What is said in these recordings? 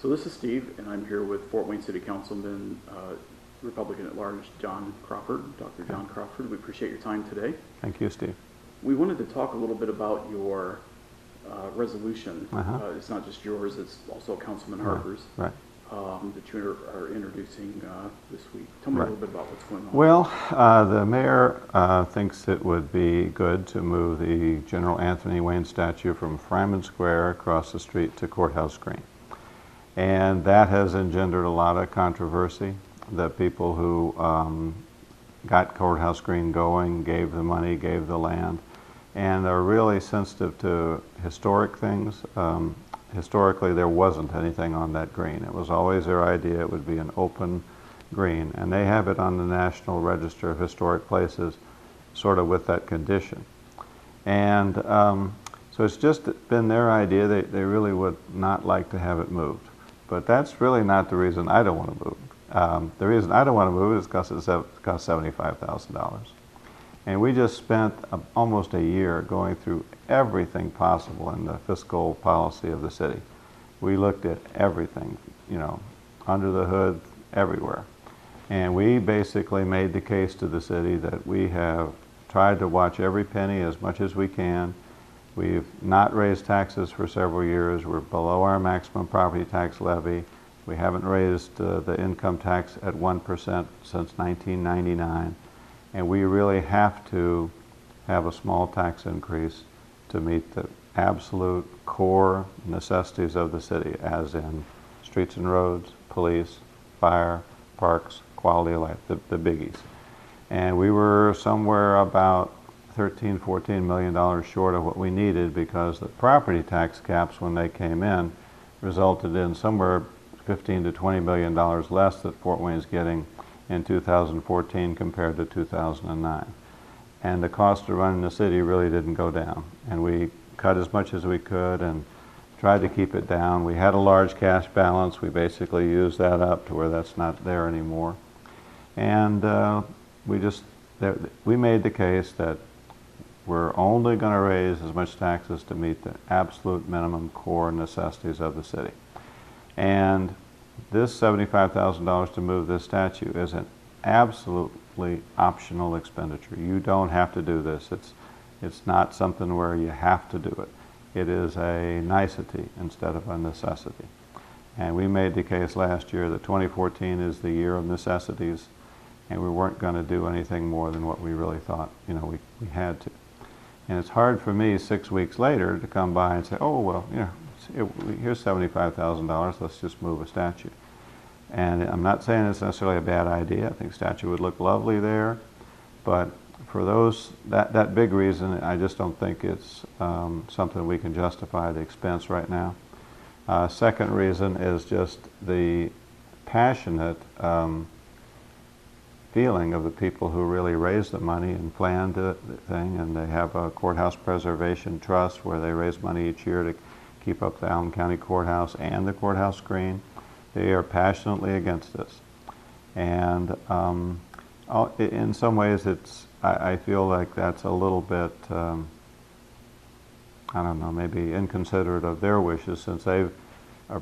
So this is Steve, and I'm here with Fort Wayne City Councilman, Republican at Large, John Crawford, Dr. John Crawford. We appreciate your time today. Thank you, Steve. We wanted to talk a little bit about your resolution. It's not just yours, it's also Councilman Harper's. Right. That you are introducing this week. Tell me a little bit about what's going on. Well, the mayor thinks it would be good to move the General Anthony Wayne statue from Freimann Square across the street to Courthouse Green. And that has engendered a lot of controversy. The people who got Courthouse Green going, gave the money, gave the land, and are really sensitive to historic things. Historically, there wasn't anything on that green. It was always their idea it would be an open green, and they have it on the National Register of Historic Places sort of with that condition. And so it's just been their idea. They really would not like to have it moved. But that's really not the reason I don't want to move. The reason I don't want to move is because it costs $75,000. And we just spent almost a year going through everything possible in the fiscal policy of the city. We looked at everything, you know, under the hood, everywhere. And we basically made the case to the city that we have tried to watch every penny as much as we can. We've not raised taxes for several years. We're below our maximum property tax levy. We haven't raised the income tax at 1% since 1999. And we really have to have a small tax increase to meet the absolute core necessities of the city, as in streets and roads, police, fire, parks, quality of life, the biggies. And we were somewhere about $13–14 million short of what we needed, because the property tax caps, when they came in, resulted in somewhere $15 to $20 million less that Fort Wayne's getting in 2014 compared to 2009. And the cost of running the city really didn't go down. And we cut as much as we could and tried to keep it down. We had a large cash balance. We basically used that up to where that's not there anymore. And we made the case that we're only going to raise as much taxes to meet the absolute minimum core necessities of the city. And this $75,000 to move this statue is an absolutely optional expenditure. You don't have to do this. It's not something where you have to do it. It is a nicety instead of a necessity. And we made the case last year that 2014 is the year of necessities, and we weren't going to do anything more than what we really thought, you know, we had to. And it's hard for me 6 weeks later to come by and say, oh, well, you know, here's $75,000, let's just move a statue. And I'm not saying it's necessarily a bad idea. I think statue would look lovely there. But for that big reason, I just don't think it's something we can justify the expense right now. Second reason is just the passionate feeling of the people who really raised the money and planned the thing, and they have a courthouse preservation trust where they raise money each year to keep up the Allen County Courthouse and the Courthouse Green. They are passionately against this. And in some ways I feel like that's a little bit, I don't know, maybe inconsiderate of their wishes, since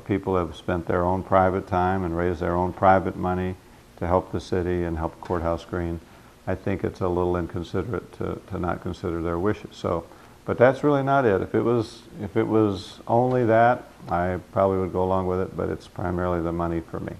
people have spent their own private time and raised their own private money to help the city and help Courthouse Green. I think it's a little inconsiderate to not consider their wishes. So, but that's really not it. If it was only that, I probably would go along with it, but it's primarily the money for me.